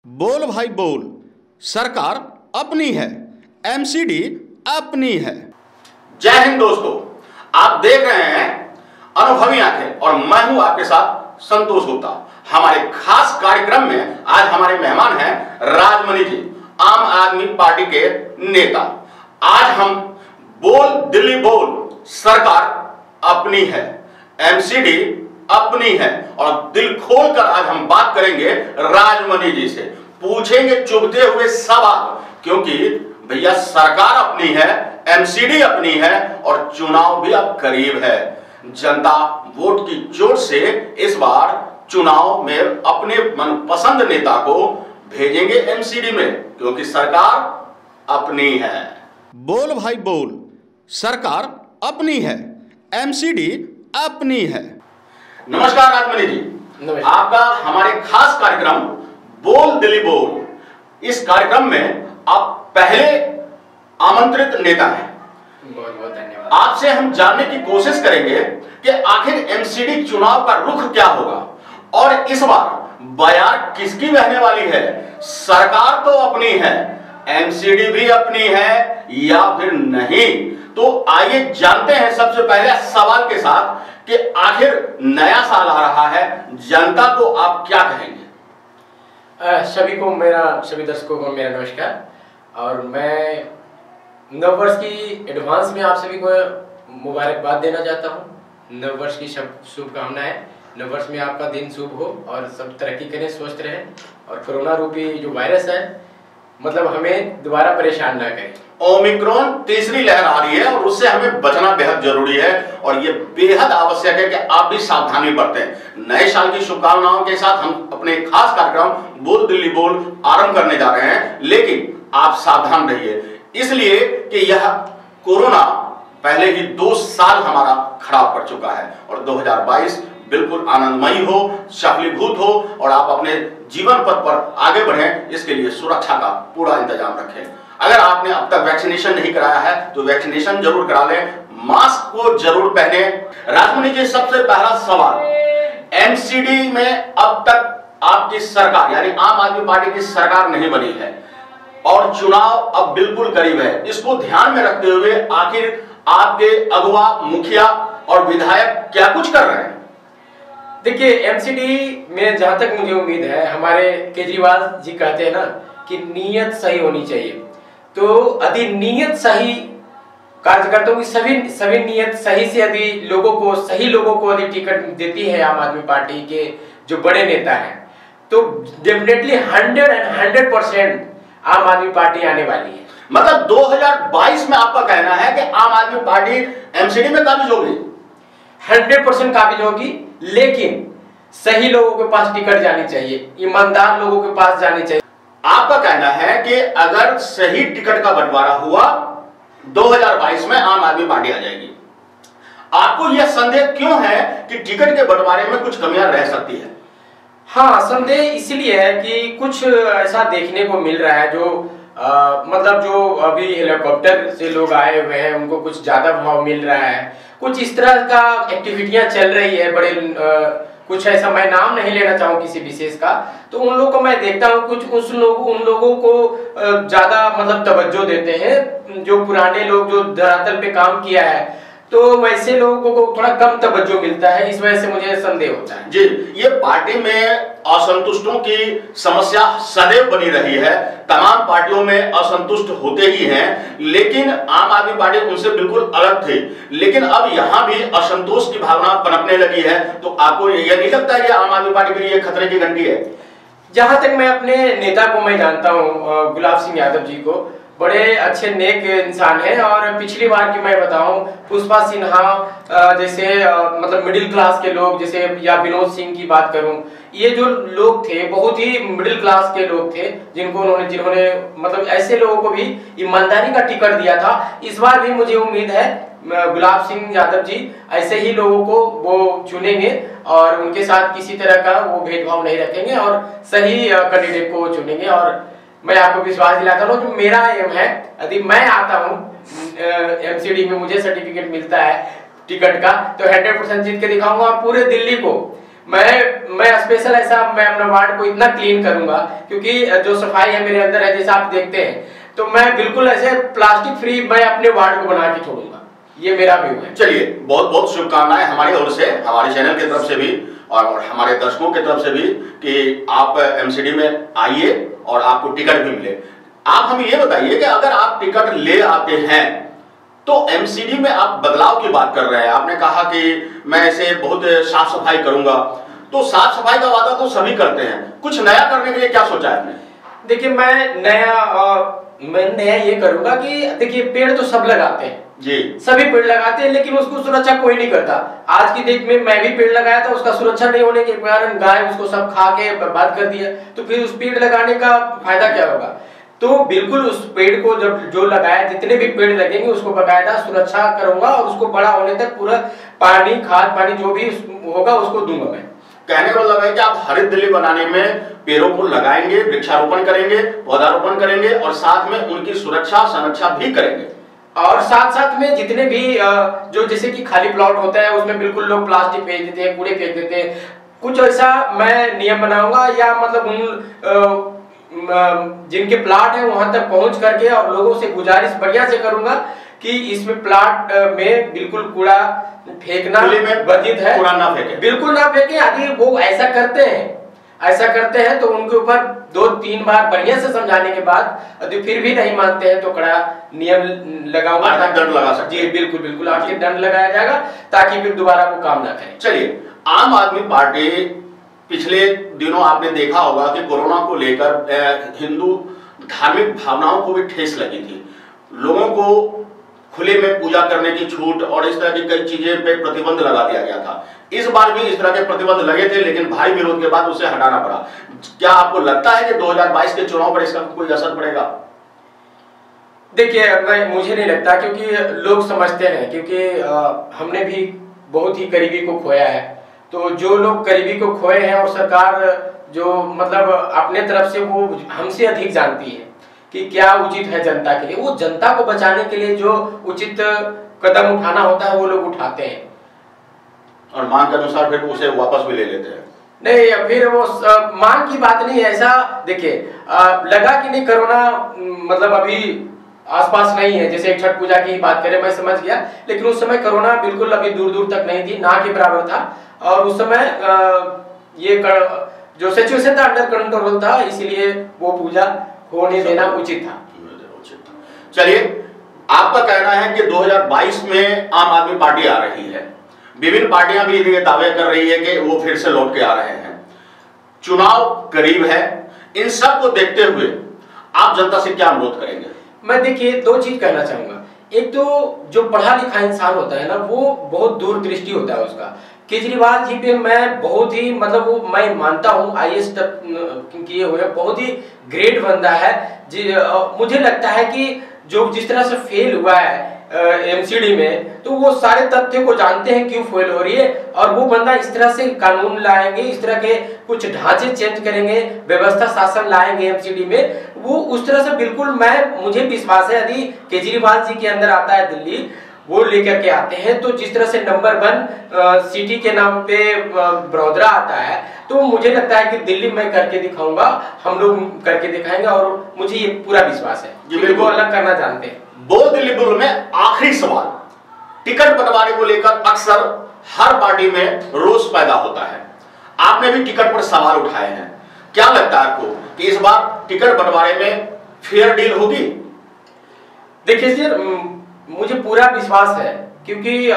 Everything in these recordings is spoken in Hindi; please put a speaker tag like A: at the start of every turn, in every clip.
A: बोल भाई बोल, सरकार अपनी है, एमसीडी अपनी है।
B: जय हिंद दोस्तों, आप देख रहे हैं अनुभवी आंखें और मैं हूं आपके साथ संतोष गुप्ता। हमारे खास कार्यक्रम में आज हमारे मेहमान हैं राजमणि जी, आम आदमी पार्टी के नेता। आज हम बोल दिल्ली बोल, सरकार अपनी है, एमसीडी अपनी है और दिल खोलकर आज हम बात करेंगे राजमणि जी से, पूछेंगे चुभते हुए सवाल, क्योंकि भैया सरकार अपनी है, एमसीडी अपनी है और चुनाव भी अब करीब है। जनता वोट की जोर से इस बार चुनाव में अपने मनपसंद नेता को भेजेंगे एमसीडी में, क्योंकि सरकार अपनी है।
A: बोल भाई बोल, सरकार अपनी है, एमसीडी अपनी है।
B: नमस्कार राजमणि जी, आपका हमारे खास कार्यक्रम बोल दिल्ली बोल, इस कार्यक्रम में आप पहले आमंत्रित नेता हैं।
C: बहुत बहुत धन्यवाद।
B: आपसे हम जानने की कोशिश करेंगे कि आखिर एमसीडी चुनाव का रुख क्या होगा और इस बार बयार किसकी बहने वाली है। सरकार तो अपनी है, एमसीडी भी अपनी है या फिर नहीं। तो आइए जानते हैं सबसे पहले सवाल के साथ कि आखिर नया साल आ रहा है, जनता को आप क्या कहेंगे।
C: सभी दर्शकों को मेरा नमस्कार और मैं नववर्ष की एडवांस में आप सभी को मुबारकबाद देना चाहता हूं। नववर्ष की शुभकामनाएं। नववर्ष में आपका दिन शुभ हो और सब तरक्की करें, स्वस्थ रहें और कोरोना रूपी जो वायरस है मतलब हमें दोबारा परेशान ना करे।
B: ओमिक्रॉन तीसरी लहर आ रही है और उससे हमें बचना बेहद जरूरी है और ये बेहद आवश्यक है कि आप भी सावधानी बरतें। नए साल की शुभकामनाओं के साथ हम अपने खास कार्यक्रम बोल दिल्ली बोल आरंभ करने जा रहे हैं, लेकिन आप सावधान रहिए, इसलिए कि यह कोरोना पहले ही 2 साल हमारा खराब कर चुका है और 2022 बिल्कुल आनंदमयी हो, सफलीभूत हो और आप अपने जीवन पथ पर आगे बढ़ें, इसके लिए सुरक्षा का पूरा इंतजाम रखें। अगर आपने अब तक वैक्सीनेशन नहीं कराया है तो वैक्सीनेशन जरूर करा लें, मास्क को जरूर पहने। राजमणि जी, सबसे पहला सवाल, एमसीडी में अब तक आपकी सरकार यानी आम आदमी पार्टी की सरकार नहीं बनी है और चुनाव अब बिल्कुल करीब है, इसको ध्यान में रखते हुए आखिर आपके अगुवा, मुखिया और विधायक क्या कुछ कर रहे हैं।
C: देखिए, एमसीडी में जहां तक मुझे उम्मीद है, हमारे केजरीवाल जी कहते हैं ना कि नीयत सही होनी चाहिए, तो यदि नीयत सही, कार्यकर्ताओं की सभी नीयत सही से यदि सही लोगों को यदि टिकट देती है आम आदमी पार्टी के जो बड़े नेता हैं, तो डेफिनेटली 100% आम आदमी पार्टी आने वाली है।
B: मतलब 2022 में आपका कहना है कि आम आदमी पार्टी एमसीडी में काबिज होगी,
C: 100% काबिज होगी, लेकिन सही लोगों के पास टिकट जानी चाहिए, ईमानदार लोगों के पास जानी चाहिए।
B: आपका कहना है कि अगर सही टिकट का बंटवारा हुआ 2022 में आम आदमी पार्टी आ जाएगी। आपको यह संदेह क्यों है कि टिकट के बंटवारे में कुछ कमियां रह सकती है।
C: हाँ, संदेह इसलिए है कि कुछ ऐसा देखने को मिल रहा है जो मतलब जो अभी हेलीकॉप्टर से लोग आए हुए हैं उनको कुछ ज्यादा भाव मिल रहा है, कुछ इस तरह का एक्टिविटियां चल रही है बड़े कुछ ऐसा, मैं नाम नहीं लेना चाहूँ किसी विशेष का, तो उन लोगों को मैं देखता हूँ कुछ उन लोगों को ज्यादा मतलब तवज्जो देते हैं, जो पुराने लोग जो धरातल पे काम किया है, तो वैसे लोगों को थोड़ा कम तवज्जो मिलता है, इस वजह से मुझे संदेह होता है।
B: जी, ये पार्टी में असंतुष्टों की समस्या सदैव बनी रही है, तमाम पार्टियों में असंतुष्ट होते ही हैं, लेकिन आम आदमी पार्टी उनसे बिल्कुल अलग थी, लेकिन अब यहाँ भी असंतोष की भावना पनपने लगी है। तो आपको यह नहीं लगता है कि आम आदमी पार्टी के लिए खतरे की घंटी है।
C: जहां तक मैं अपने नेता को मैं जानता हूँ, गुलाब सिंह यादव जी को, बड़े अच्छे नेक इंसान हैं और पिछली बार की मैं बताऊं, पुष्पा सिन्हा जैसे मतलब मिडिल क्लास के लोग, जैसे या विनोद सिंह की बात करूं, ये जो लोग थे बहुत ही मिडिल क्लास के लोग थे, जिन्होंने मतलब ऐसे लोगों को भी ईमानदारी का टिकट दिया था। इस बार भी मुझे उम्मीद है गुलाब सिंह यादव जी ऐसे ही लोगों को वो चुनेंगे और उनके साथ किसी तरह का वो भेदभाव नहीं रखेंगे और सही कैंडिडेट को चुनेंगे। और मैं आपको विश्वास दिलाता हूँ कि मेरा एम है, यदि मैं आता हूँ एमसीडी में, मुझे सर्टिफिकेट मिलता है टिकट का, तो 100% जीत के दिखाऊंगा और पूरे दिल्ली को मैं स्पेशल ऐसा मैं अपना वार्ड को इतना क्लीन करूंगा, क्योंकि जो सफाई है मेरे अंदर है, जैसा आप देखते हैं, तो मैं बिल्कुल ऐसे प्लास्टिक फ्री मैं अपने वार्ड को बना के छोड़ूंगा, ये मेरा व्यू है।
B: चलिए, बहुत बहुत शुभकामनाएं हमारी ओर से, हमारे चैनल की तरफ से भी और हमारे दर्शकों की तरफ से भी कि आप एमसीडी में आइए और आपको टिकट भी मिले। आप हमें ये बताइए कि अगर आप टिकट ले आते हैं तो एमसीडी में आप बदलाव की बात कर रहे हैं। आपने कहा कि मैं ऐसे बहुत साफ सफाई करूंगा, तो साफ सफाई का वादा तो सभी करते हैं, कुछ नया करने के लिए क्या सोचा है आपने?
C: देखिए, मैं नया ये करूंगा कि देखिए, पेड़ तो सब लगाते हैं
B: जी,
C: सभी पेड़ लगाते हैं, लेकिन उसको सुरक्षा कोई नहीं करता। आज की डेट में मैं भी पेड़ लगाया था, उसका सुरक्षा नहीं होने के कारण गाय उसको सब खा के बर्बाद कर दिया, तो फिर उस पेड़ लगाने का फायदा क्या होगा? तो बिल्कुल उस पेड़ को जब जो लगाया, जितने भी पेड़ लगेंगे उसको बकायदा सुरक्षा करूंगा और उसको बड़ा होने तक पूरा पानी, खाद पानी जो भी होगा उसको दूंगा मैं।
B: कहने का मतलब है कि आप हरित दिल्ली बनाने में पेड़ों को लगाएंगे, वृक्षारोपण करेंगे, पौधारोपण करेंगे और साथ में उनकी सुरक्षा संरक्षा भी करेंगे।
C: और साथ साथ में जितने भी जो जैसे कि खाली प्लॉट होता है उसमें बिल्कुल लोग प्लास्टिक फेंक देते हैं, कूड़े फेंक देते हैं, कुछ ऐसा मैं नियम बनाऊंगा, या मतलब उन जिनके प्लाट है वहां तक पहुंच करके और लोगों से गुजारिश बढ़िया से करूंगा कि इसमें प्लाट में बिल्कुल कूड़ा फेंकना वर्जित है,
B: कूड़ा ना फेंके,
C: बिल्कुल ना फेंके। यदि वो ऐसा करते हैं तो उनके ऊपर 2-3 बार बढ़िया से समझाने के बाद यदि फिर भी नहीं मानते हैं तो कड़ा नियम लगाऊंगा,
B: दंड लगा सकते हैं।
C: जी बिल्कुल बिल्कुल, आपके दंड लगाया जाएगा ताकि फिर दोबारा वो काम ना करें।
B: चलिए, आम आदमी पार्टी पिछले दिनों आपने देखा होगा कि कोरोना को लेकर हिंदू धार्मिक भावनाओं को भी ठेस लगी थी, लोगों को खुले में पूजा करने की छूट और इस तरह की कई चीजें पे प्रतिबंध लगा दिया गया था। इस बार भी इस तरह के प्रतिबंध लगे थे, लेकिन भारी विरोध के बाद उसे हटाना पड़ा। क्या आपको लगता है कि 2022 के चुनाव पर इसका कोई असर पड़ेगा?
C: देखिए, मुझे नहीं लगता, क्योंकि लोग समझते हैं, क्योंकि हमने भी बहुत ही करीबी को खोया है, तो जो लोग करीबी को खोए हैं और सरकार जो मतलब अपने तरफ से वो हमसे अधिक जानती है कि क्या उचित है जनता के लिए, वो जनता को बचाने के लिए जो उचित कदम उठाना होता है वो लोग उठाते हैं
B: और मांग के अनुसार फिर उसे वापस भी ले लेते हैं।
C: नहीं, फिर वो मांग की बात नहीं है। ऐसा देखिए, लगा कि नहीं कोरोना मतलब अभी आसपास नहीं है, जैसे छठ पूजा की बात करें, मैं समझ गया, लेकिन उस समय कोरोना बिल्कुल अभी दूर दूर तक नहीं थी, ना के बराबर था, और उस समय ये जो सिचुएशन था अंडर कंट्रोल था, इसलिए वो पूजा होने देना उचित था।
B: चलिए, आपका कहना है कि 2022 में आम आदमी पार्टी आ रही है, विभिन्न पार्टियां भी ये दावे कर रही है कि वो फिर से लौट के आ रहे हैं, चुनाव करीब है, इन सब को देखते हुए आप जनता से क्या अनुरोध करेंगे?
C: मैं देखिए 2 चीज कहना चाहूंगा। एक तो जो पढ़ा लिखा इंसान होता है ना, वो बहुत दूरदृष्टि होता है उसका। केजरीवाल जी पे मैं बहुत ही मतलब वो मैं मानता हूँ, IAS किए हुए बहुत ही ग्रेट बंदा है जी। मुझे लगता है कि जो जिस तरह से फेल हुआ है MCD में, तो वो सारे तथ्य को जानते हैं क्यों फेल हो रही है, और वो बंदा इस तरह से कानून लाएंगे, इस तरह के कुछ ढांचे चेंज करेंगे, व्यवस्था शासन लाएंगे MCD में, वो उस तरह से बिल्कुल मुझे विश्वास है यदि केजरीवाल जी के अंदर आता है दिल्ली, वो लेकर के आते हैं, तो जिस तरह से नंबर 1 सिटी के नाम पे बड़ौदा आता है, तो मुझे लगता है कि दिल्ली में करके दिखाऊंगा, हम लोग करके दिखाएंगे, और मुझे ये पूरा विश्वास है कि वो अलग करना जानते हैं।
B: बोल दिल्ली बोल में आखिरी सवाल, टिकट बंटवारे को लेकर अक्सर हर पार्टी में रोष पैदा होता है, आपने भी टिकट पर सवाल उठाए हैं, क्या लगता है आपको कि इस बार टिकट बंटवारे में फेयर डील होगी?
C: देखिए सर, मुझे पूरा विश्वास है, क्योंकि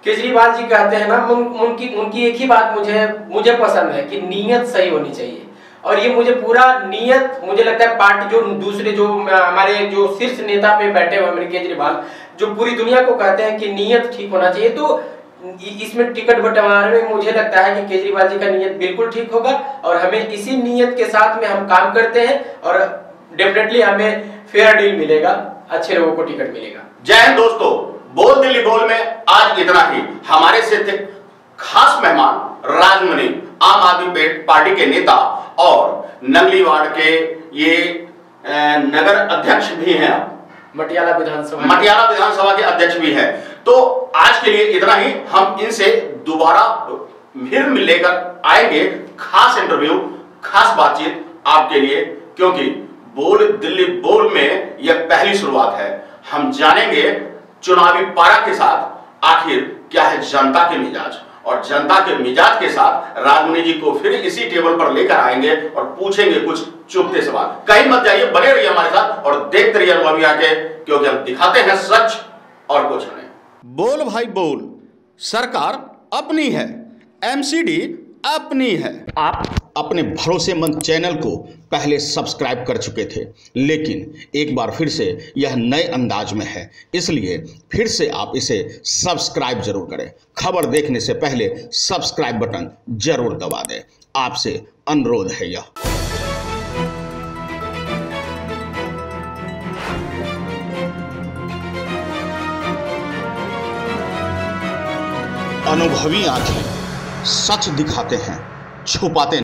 C: केजरीवाल जी कहते हैं ना, उनकी एक ही बात मुझे पसंद है कि नीयत सही होनी चाहिए, और ये मुझे पूरा नीयत, मुझे लगता है पार्टी जो दूसरे जो हमारे जो शीर्ष नेता पे बैठे हुए हमारे केजरीवाल, जो पूरी दुनिया को कहते हैं कि नीयत ठीक होना चाहिए, तो इसमें टिकट बंटवारे में मुझे लगता है कि केजरीवाल जी का नीयत बिल्कुल ठीक होगा, और हमें इसी नीयत के साथ में हम काम करते हैं, और डेफिनेटली हमें फेयर डील मिलेगा, अच्छे लोगों को टिकट मिलेगा।
B: जय हिंद दोस्तों, बोल दिल्ली बोल में आज इतना ही। हमारे से थे खास मेहमान राजमणि, आम आदमी पार्टी के नेता और नंगली वार्ड के ये नगर अध्यक्ष भी हैं,
C: मटियाला विधानसभा
B: के अध्यक्ष भी हैं। तो आज के लिए इतना ही, हम इनसे दोबारा फिर लेकर आएंगे खास इंटरव्यू, खास बातचीत आपके लिए, क्योंकि बोल दिल्ली बोल में यह पहली शुरुआत है। हम जानेंगे चुनावी पारा के साथ आखिर क्या है जनता के मिजाज, और जनता के मिजाज के साथ राजमुनि जी को फिर इसी टेबल पर लेकर आएंगे और पूछेंगे कुछ चुभते सवाल। कहीं मत जाइए, बने रहिए हमारे साथ और देखते रहिए अनुभवी आके, क्योंकि हम दिखाते हैं सच और कुछ नहीं।
A: बोल भाई बोल, सरकार अपनी है, एमसीडी अपनी है। आप अपने भरोसेमंद चैनल को पहले सब्सक्राइब कर चुके थे, लेकिन एक बार फिर से यह नए अंदाज में है, इसलिए फिर से आप इसे सब्सक्राइब जरूर करें। खबर देखने से पहले सब्सक्राइब बटन जरूर दबा दें, आपसे अनुरोध है यह। अनुभवी आंखें सच दिखाते हैं, छुपाते